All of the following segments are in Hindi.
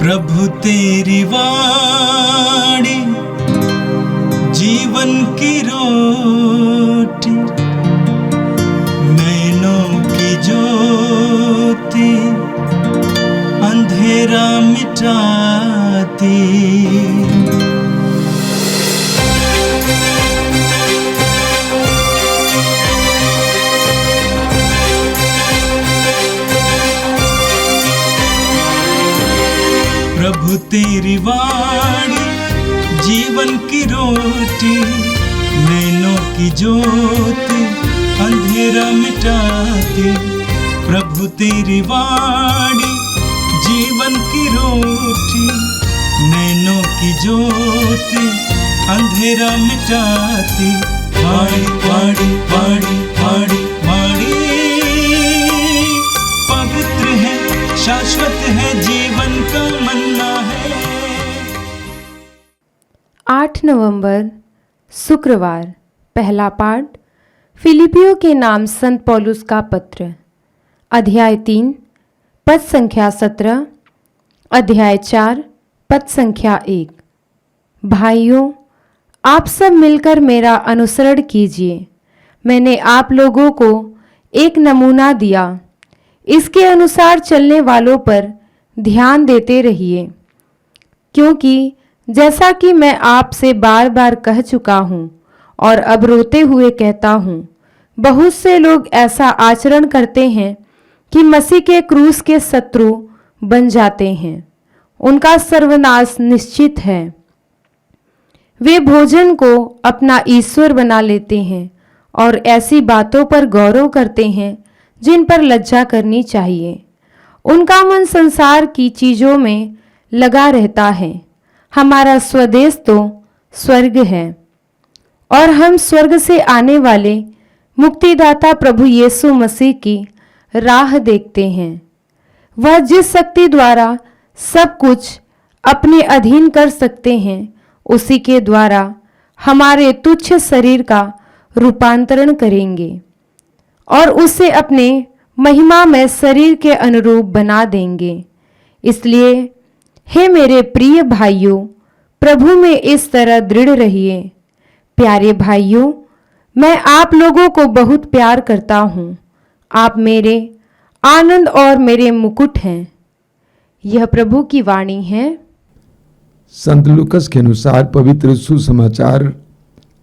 प्रभु तेरी वाणी जीवन की रोटी, नैनों की ज्योति अंधेरा मिटाती। प्रभु तेरी वाणी जीवन की रोटी, नैनों की ज्योति अंधेरा मिटाती। प्रभु तेरी वाणी जीवन की रोटी, नैनों की ज्योति अंधेरा मिटाती। वाणी वाणी वाणी वाणी वाणी पवित्र है, शाश्वत है, जीवन का मन्ना है। 8 नवंबर शुक्रवार। पहला पाठ फिलिपियों के नाम संत पौलुस का पत्र, अध्याय 3 पद संख्या 17, अध्याय 4 पद संख्या 1। भाइयों, आप सब मिलकर मेरा अनुसरण कीजिए। मैंने आप लोगों को एक नमूना दिया, इसके अनुसार चलने वालों पर ध्यान देते रहिए, क्योंकि जैसा कि मैं आपसे बार बार कह चुका हूँ और अब रोते हुए कहता हूँ, बहुत से लोग ऐसा आचरण करते हैं कि मसीह के क्रूस के शत्रु बन जाते हैं। उनका सर्वनाश निश्चित है। वे भोजन को अपना ईश्वर बना लेते हैं और ऐसी बातों पर गौरव करते हैं जिन पर लज्जा करनी चाहिए। उनका मन संसार की चीज़ों में लगा रहता है। हमारा स्वदेश तो स्वर्ग है और हम स्वर्ग से आने वाले मुक्तिदाता प्रभु यीशु मसीह की राह देखते हैं। वह जिस शक्ति द्वारा सब कुछ अपने अधीन कर सकते हैं, उसी के द्वारा हमारे तुच्छ शरीर का रूपांतरण करेंगे और उसे अपने महिमा में शरीर के अनुरूप बना देंगे। इसलिए हे मेरे प्रिय भाइयों, प्रभु में इस तरह दृढ़ रहिए। प्यारे भाइयों, मैं आप लोगों को बहुत प्यार करता हूँ। आप मेरे आनंद और मेरे मुकुट हैं। यह प्रभु की वाणी है। संत लूकस के अनुसार पवित्र सुसमाचार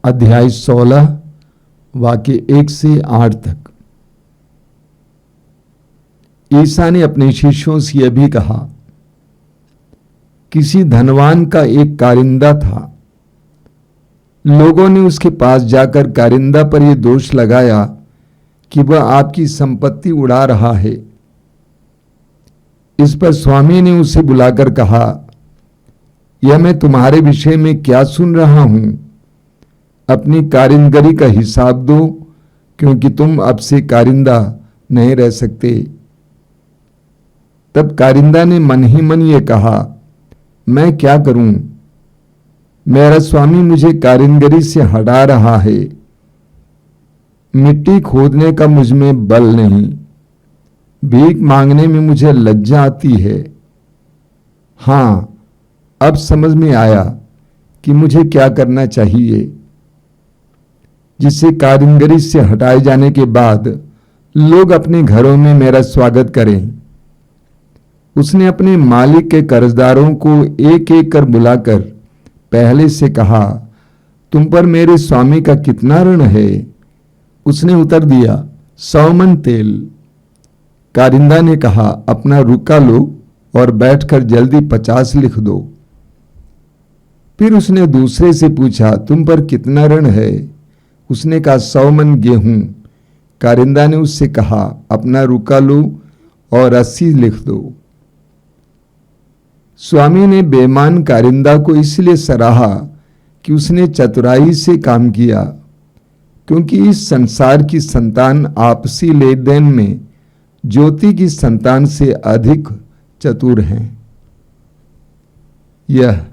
अध्याय 16 वाक्य 1 से 8 तक। ईसा ने अपने शिष्यों से यह भी कहा, किसी धनवान का एक कारिंदा था। लोगों ने उसके पास जाकर कारिंदा पर यह दोष लगाया कि वह आपकी संपत्ति उड़ा रहा है। इस पर स्वामी ने उसे बुलाकर कहा, यह मैं तुम्हारे विषय में क्या सुन रहा हूं? अपनी कारिंदगी का हिसाब दो, क्योंकि तुम अब से कारिंदा नहीं रह सकते। तब कारिंदा ने मन ही मन ये कहा, मैं क्या करूं? मेरा स्वामी मुझे कारीगरी से हटा रहा है। मिट्टी खोदने का मुझ में बल नहीं, भीख मांगने में मुझे लज्जा आती है। हाँ, अब समझ में आया कि मुझे क्या करना चाहिए, जिससे कारीगरी से हटाए जाने के बाद लोग अपने घरों में मेरा स्वागत करें। उसने अपने मालिक के कर्जदारों को एक एक कर बुलाकर पहले से कहा, तुम पर मेरे स्वामी का कितना ऋण है? उसने उत्तर दिया, 100 मन तेल। कारिंदा ने कहा, अपना रुका लो और बैठकर जल्दी 50 लिख दो। फिर उसने दूसरे से पूछा, तुम पर कितना ऋण है? उसने कहा, 100 मन गेहूं। कारिंदा ने उससे कहा, अपना रुका लो और 80 लिख दो। स्वामी ने बेईमान कारिंदा को इसलिए सराहा कि उसने चतुराई से काम किया, क्योंकि इस संसार की संतान आपसी लेन देन में ज्योति की संतान से अधिक चतुर हैं। यह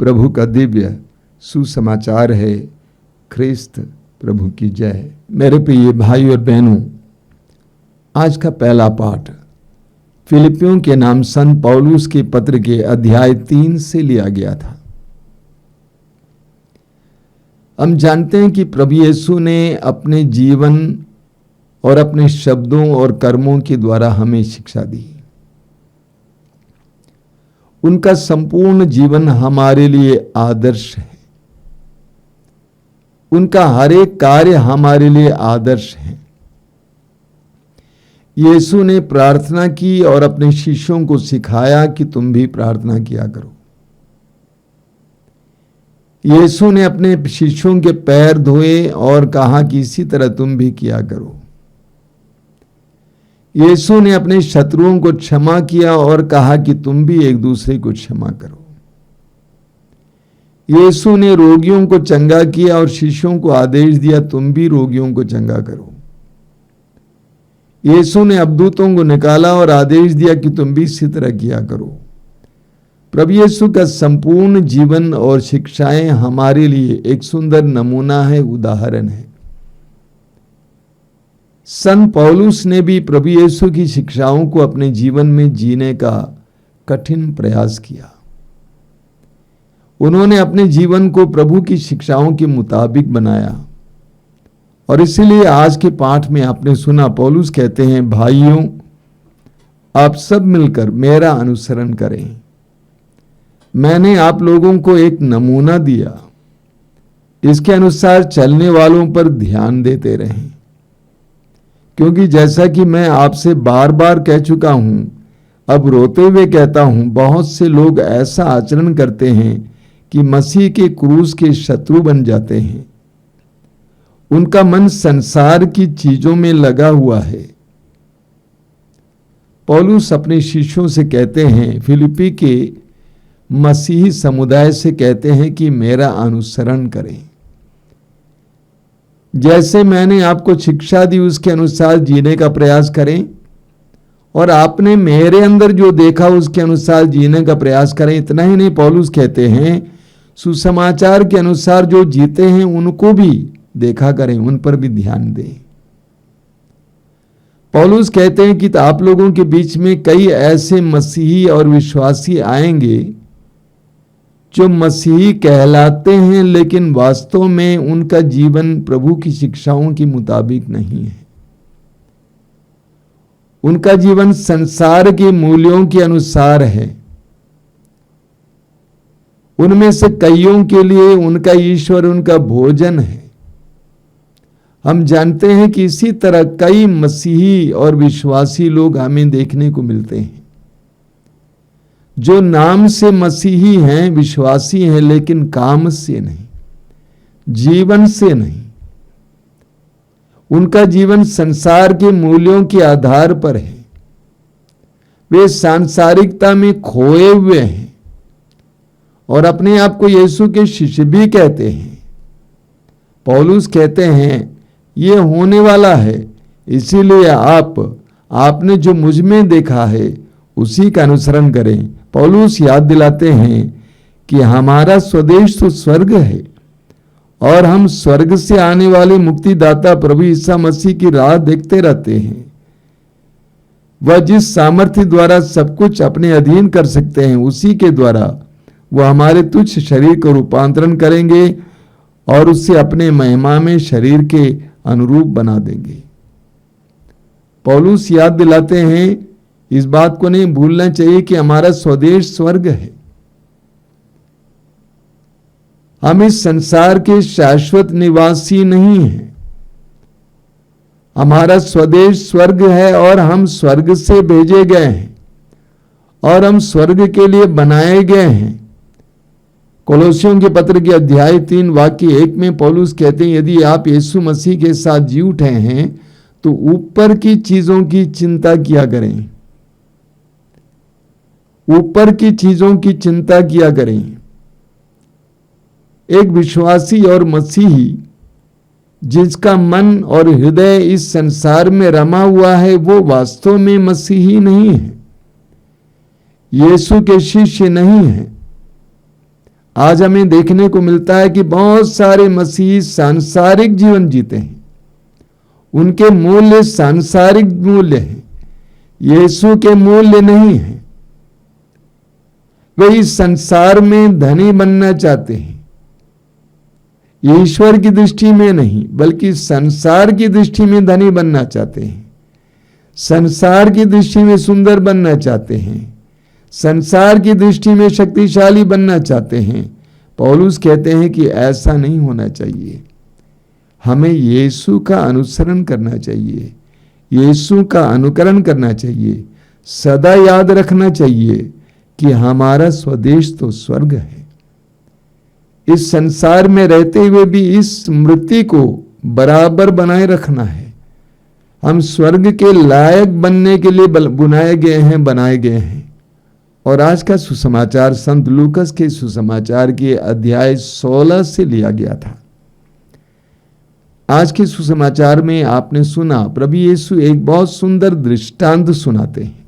प्रभु का दिव्य सुसमाचार है। ख्रिस्त प्रभु की जय। मेरे प्रिय भाई और बहनों, आज का पहला पाठ फिलिपियों के नाम संत पौलुस के पत्र के अध्याय 3 से लिया गया था। हम जानते हैं कि प्रभु यीशु ने अपने जीवन और अपने शब्दों और कर्मों के द्वारा हमें शिक्षा दी। उनका संपूर्ण जीवन हमारे लिए आदर्श है। उनका हर एक कार्य हमारे लिए आदर्श है। यीशु ने प्रार्थना की और अपने शिष्यों को सिखाया कि तुम भी प्रार्थना किया करो। यीशु ने अपने शिष्यों के पैर धोए और कहा कि इसी तरह तुम भी किया करो। यीशु ने अपने शत्रुओं को क्षमा किया और कहा कि तुम भी एक दूसरे को क्षमा करो। यीशु ने रोगियों को चंगा किया और शिष्यों को आदेश दिया तुम भी रोगियों को चंगा करो। यीशु ने अबदूतों को निकाला और आदेश दिया कि तुम भी इसी तरह किया करो। प्रभु यीशु का संपूर्ण जीवन और शिक्षाएं हमारे लिए एक सुंदर नमूना है, उदाहरण है। संत पौलुस ने भी प्रभु यीशु की शिक्षाओं को अपने जीवन में जीने का कठिन प्रयास किया। उन्होंने अपने जीवन को प्रभु की शिक्षाओं के मुताबिक बनाया और इसीलिए आज के पाठ में आपने सुना, पौलुस कहते हैं, भाइयों आप सब मिलकर मेरा अनुसरण करें। मैंने आप लोगों को एक नमूना दिया, इसके अनुसार चलने वालों पर ध्यान देते रहें, क्योंकि जैसा कि मैं आपसे बार बार कह चुका हूं, अब रोते हुए कहता हूं, बहुत से लोग ऐसा आचरण करते हैं कि मसीह के क्रूस के शत्रु बन जाते हैं। उनका मन संसार की चीजों में लगा हुआ है। पौलुस अपने शिष्यों से कहते हैं, फिलिप्पी के मसीही समुदाय से कहते हैं कि मेरा अनुसरण करें। जैसे मैंने आपको शिक्षा दी उसके अनुसार जीने का प्रयास करें और आपने मेरे अंदर जो देखा उसके अनुसार जीने का प्रयास करें। इतना ही नहीं, पौलुस कहते हैं सुसमाचार के अनुसार जो जीते हैं उनको भी देखा करें, उन पर भी ध्यान दें। पौलुस कहते हैं कि आप लोगों के बीच में कई ऐसे मसीही और विश्वासी आएंगे जो मसीही कहलाते हैं, लेकिन वास्तव में उनका जीवन प्रभु की शिक्षाओं के मुताबिक नहीं है। उनका जीवन संसार के मूल्यों के अनुसार है। उनमें से कईयों के लिए उनका ईश्वर उनका भोजन है। हम जानते हैं कि इसी तरह कई मसीही और विश्वासी लोग हमें देखने को मिलते हैं जो नाम से मसीही हैं, विश्वासी हैं, लेकिन काम से नहीं, जीवन से नहीं। उनका जीवन संसार के मूल्यों के आधार पर है। वे सांसारिकता में खोए हुए हैं और अपने आप को यीशु के शिष्य भी कहते हैं। पौलुस कहते हैं ये होने वाला है, इसीलिए आपने जो मुझ में देखा है उसी का अनुसरण करें। पौलुस याद दिलाते हैं कि हमारा स्वदेश तो स्वर्ग है और हम स्वर्ग से आने वाले मुक्तिदाता प्रभु ईसा मसीह की राह देखते रहते हैं। वह जिस सामर्थ्य द्वारा सब कुछ अपने अधीन कर सकते हैं, उसी के द्वारा वह हमारे तुच्छ शरीर को रूपांतरण करेंगे और उससे अपने महिमा में शरीर के अनुरूप बना देंगे। पौलुस याद दिलाते हैं, इस बात को नहीं भूलना चाहिए कि हमारा स्वदेश स्वर्ग है। हम इस संसार के शाश्वत निवासी नहीं हैं। हमारा स्वदेश स्वर्ग है और हम स्वर्ग से भेजे गए हैं और हम स्वर्ग के लिए बनाए गए हैं। कोलोसियों के पत्र के अध्याय 3 वाक्य 1 में पौलुस कहते हैं, यदि आप यीशु मसीह के साथ जी उठे हैं तो ऊपर की चीजों की चिंता किया करें। ऊपर की चीजों की चिंता किया करें। एक विश्वासी और मसीही जिसका मन और हृदय इस संसार में रमा हुआ है, वो वास्तव में मसीही नहीं है, यीशु के शिष्य नहीं है। आज हमें देखने को मिलता है कि बहुत सारे मसीही सांसारिक जीवन जीते हैं। उनके मूल्य सांसारिक मूल्य हैं, यीशु के मूल्य नहीं है। वे इस संसार में धनी बनना चाहते हैं, ईश्वर की दृष्टि में नहीं बल्कि संसार की दृष्टि में धनी बनना चाहते हैं, संसार की दृष्टि में सुंदर बनना चाहते हैं, संसार की दृष्टि में शक्तिशाली बनना चाहते हैं। पौलुस कहते हैं कि ऐसा नहीं होना चाहिए। हमें यीशु का अनुसरण करना चाहिए, यीशु का अनुकरण करना चाहिए। सदा याद रखना चाहिए कि हमारा स्वदेश तो स्वर्ग है। इस संसार में रहते हुए भी इस स्मृति को बराबर बनाए रखना है। हम स्वर्ग के लायक बनने के लिए बनाए गए हैं। और आज का सुसमाचार संत लूकस के सुसमाचार के अध्याय 16 से लिया गया था। आज के सुसमाचार में आपने सुना, प्रभु यीशु एक बहुत सुंदर दृष्टांत सुनाते हैं,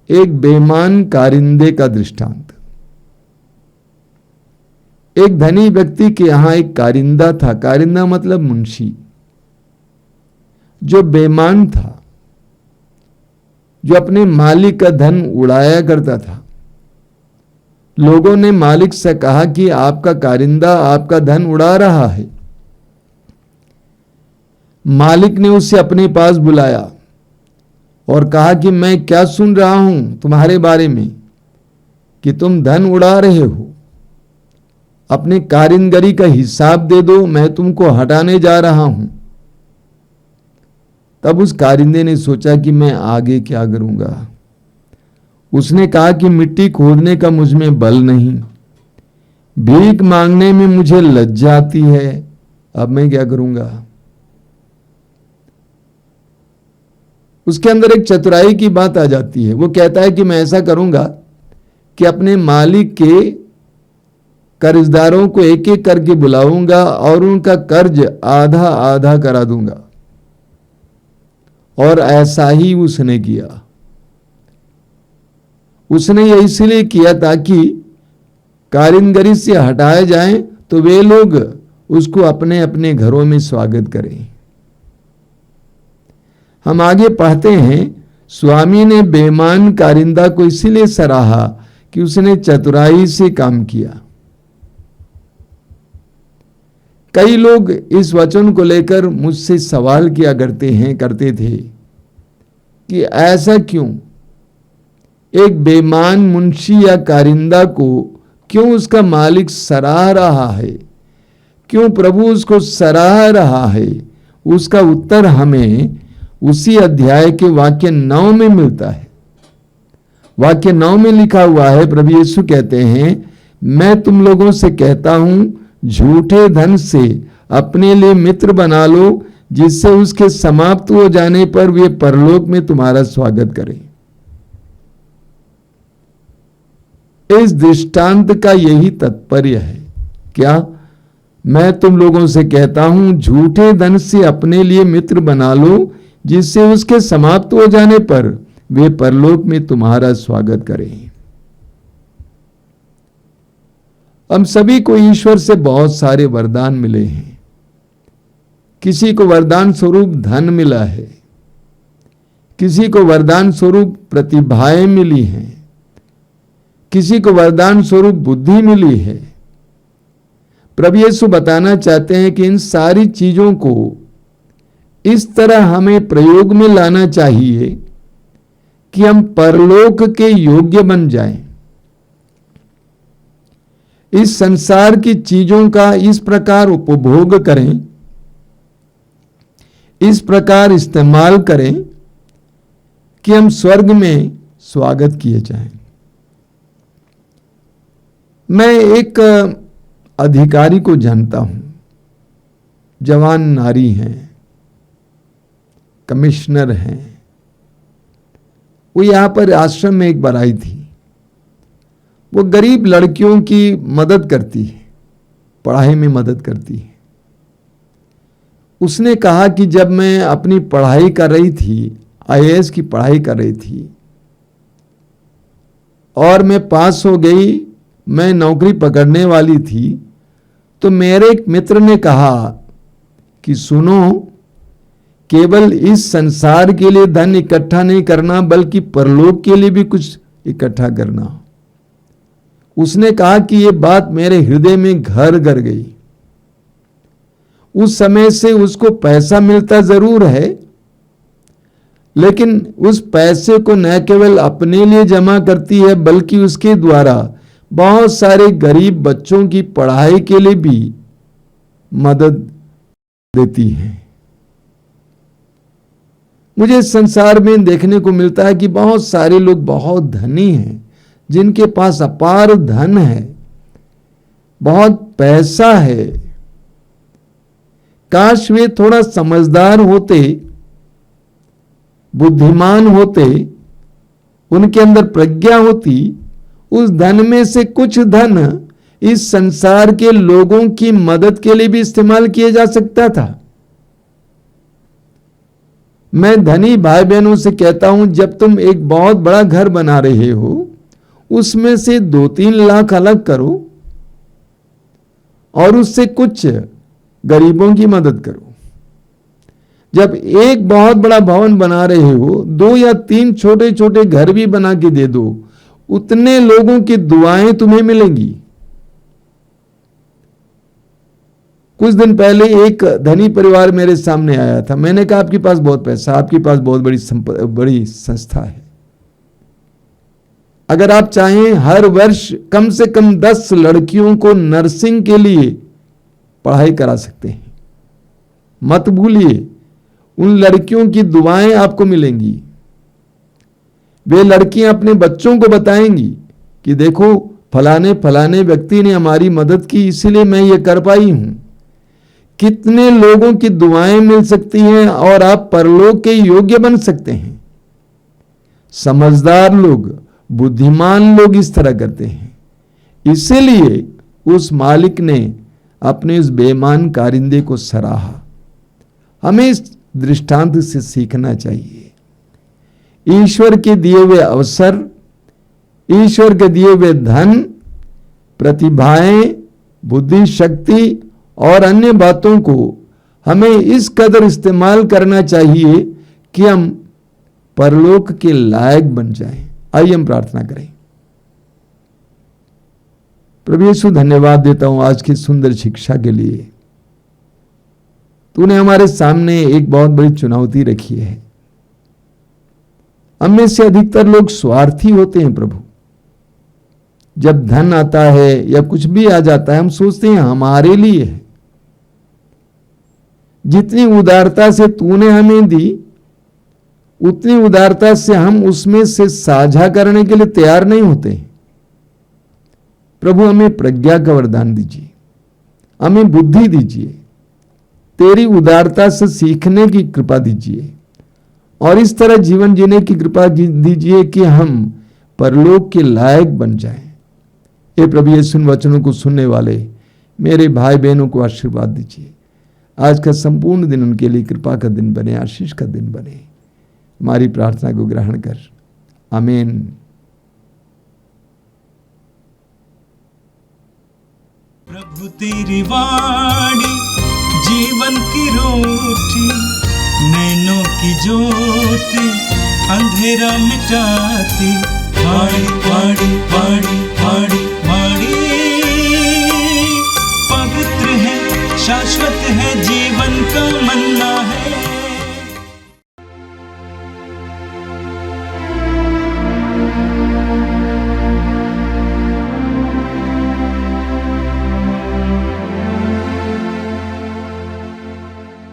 एक बेईमान कारिंदे का दृष्टांत। एक धनी व्यक्ति के यहां एक कारिंदा था। कारिंदा मतलब मुंशी, जो बेईमान था, जो अपने मालिक का धन उड़ाया करता था। लोगों ने मालिक से कहा कि आपका कारिंदा आपका धन उड़ा रहा है। मालिक ने उसे अपने पास बुलाया और कहा कि मैं क्या सुन रहा हूं तुम्हारे बारे में कि तुम धन उड़ा रहे हो। अपनी कारीगरी का हिसाब दे दो, मैं तुमको हटाने जा रहा हूं। तब उस कारिंदे ने सोचा कि मैं आगे क्या करूंगा। उसने कहा कि मिट्टी खोदने का मुझ में बल नहीं, भीख मांगने में मुझे लज्जा आती है, अब मैं क्या करूंगा। उसके अंदर एक चतुराई की बात आ जाती है। वो कहता है कि मैं ऐसा करूंगा कि अपने मालिक के कर्जदारों को एक एक करके बुलाऊंगा और उनका कर्ज आधा आधा करा दूंगा। और ऐसा ही उसने किया। उसने यह इसलिए किया ताकि कारीगरी से हटाया जाए तो वे लोग उसको अपने अपने घरों में स्वागत करें। हम आगे पढ़ते हैं, स्वामी ने बेईमान कारिंदा को इसीलिए सराहा कि उसने चतुराई से काम किया। कई लोग इस वचन को लेकर मुझसे सवाल किया करते थे कि ऐसा क्यों, एक बेईमान मुंशी या कारिंदा को क्यों उसका मालिक सराह रहा है, क्यों प्रभु उसको सराह रहा है। उसका उत्तर हमें उसी अध्याय के वाक्य 9 में मिलता है। वाक्य 9 में लिखा हुआ है, प्रभु यीशु कहते हैं, मैं तुम लोगों से कहता हूं, झूठे धन से अपने लिए मित्र बना लो, जिससे उसके समाप्त हो जाने पर वे परलोक में तुम्हारा स्वागत करें। इस दृष्टांत का यही तात्पर्य है। क्या? मैं तुम लोगों से कहता हूं, झूठे धन से अपने लिए मित्र बना लो, जिससे उसके समाप्त हो जाने पर वे परलोक में तुम्हारा स्वागत करें। हम सभी को ईश्वर से बहुत सारे वरदान मिले हैं। किसी को वरदान स्वरूप धन मिला है, किसी को वरदान स्वरूप प्रतिभाएं मिली हैं, किसी को वरदान स्वरूप बुद्धि मिली है। प्रभु यीशु बताना चाहते हैं कि इन सारी चीजों को इस तरह हमें प्रयोग में लाना चाहिए कि हम परलोक के योग्य बन जाएं। इस संसार की चीजों का इस प्रकार उपभोग करें, इस प्रकार इस्तेमाल करें कि हम स्वर्ग में स्वागत किए जाएं। मैं एक अधिकारी को जानता हूं, जवान नारी हैं, कमिश्नर हैं। वो यहां पर आश्रम में एक बार आई थी। वो गरीब लड़कियों की मदद करती है, पढ़ाई में मदद करती है। उसने कहा कि जब मैं अपनी पढ़ाई कर रही थी, आईएएस की पढ़ाई कर रही थी और मैं पास हो गई, मैं नौकरी पकड़ने वाली थी, तो मेरे एक मित्र ने कहा कि सुनो केवल इस संसार के लिए धन इकट्ठा नहीं करना, बल्कि परलोक के लिए भी कुछ इकट्ठा करना। उसने कहा कि यह बात मेरे हृदय में घर कर गई। उस समय से उसको पैसा मिलता जरूर है, लेकिन उस पैसे को न केवल अपने लिए जमा करती है, बल्कि उसके द्वारा बहुत सारे गरीब बच्चों की पढ़ाई के लिए भी मदद देती है। मुझे संसार में देखने को मिलता है कि बहुत सारे लोग बहुत धनी हैं, जिनके पास अपार धन है, बहुत पैसा है। काश वे थोड़ा समझदार होते, बुद्धिमान होते, उनके अंदर प्रज्ञा होती, उस धन में से कुछ धन इस संसार के लोगों की मदद के लिए भी इस्तेमाल किया जा सकता था। मैं धनी भाई बहनों से कहता हूं, जब तुम एक बहुत बड़ा घर बना रहे हो, उसमें से 2-3 लाख अलग करो और उससे कुछ गरीबों की मदद करो। जब एक बहुत बड़ा भवन बना रहे हो, 2 या 3 छोटे छोटे घर भी बना के दे दो, उतने लोगों की दुआएं तुम्हें मिलेंगी। कुछ दिन पहले एक धनी परिवार मेरे सामने आया था। मैंने कहा, आपके पास बहुत पैसा, आपके पास बहुत बड़ी संस्था है, अगर आप चाहें हर वर्ष कम से कम 10 लड़कियों को नर्सिंग के लिए पढ़ाई करा सकते हैं। मत भूलिए, उन लड़कियों की दुआएं आपको मिलेंगी। वे लड़कियां अपने बच्चों को बताएंगी कि देखो, फलाने फलाने व्यक्ति ने हमारी मदद की, इसीलिए मैं ये कर पाई हूं। कितने लोगों की दुआएं मिल सकती हैं और आप परलोक के योग्य बन सकते हैं। समझदार लोग, बुद्धिमान लोग इस तरह करते हैं। इसीलिए उस मालिक ने अपने उस बेईमान कारिंदे को सराहा। हमें इस दृष्टांत से सीखना चाहिए। ईश्वर के दिए हुए अवसर, ईश्वर के दिए हुए धन, प्रतिभाएं, बुद्धि शक्ति और अन्य बातों को हमें इस कदर इस्तेमाल करना चाहिए कि हम परलोक के लायक बन जाएं। आइए हम प्रार्थना करें। प्रभु यीशु, धन्यवाद देता हूं आज की सुंदर शिक्षा के लिए। तूने हमारे सामने एक बहुत बड़ी चुनौती रखी है। हम में से अधिकतर लोग स्वार्थी होते हैं प्रभु। जब धन आता है या कुछ भी आ जाता है, हम सोचते हैं हमारे लिए है। जितनी उदारता से तूने हमें दी, उतनी उदारता से हम उसमें से साझा करने के लिए तैयार नहीं होते। प्रभु, हमें प्रज्ञा का वरदान दीजिए, हमें बुद्धि दीजिए, तेरी उदारता से सीखने की कृपा दीजिए और इस तरह जीवन जीने की कृपा दीजिए कि हम परलोक के लायक बन जाएं। हे प्रभु, यीशु वचनों को सुनने वाले मेरे भाई बहनों को आशीर्वाद दीजिए। आज का संपूर्ण दिन उनके लिए कृपा का दिन बने, आशीष का दिन बने। हमारी प्रार्थना को ग्रहण कर, आमीन। प्रभु तेरी वाणी जीवन की रोटी, नैनों की ज्योति अंधेरा मिटाती। वाणी वाणी वाणी वाणी वाणी पवित्र है, शाश्वत है, जीवन का मन्ना